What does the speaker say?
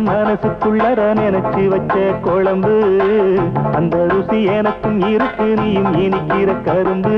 மனசுக்குள்ளர நினைச்சு வச்ச குழம்பு அந்த ருசி எனக்கும் இருக்கு நீயும் இனிக்கிற கரும்பு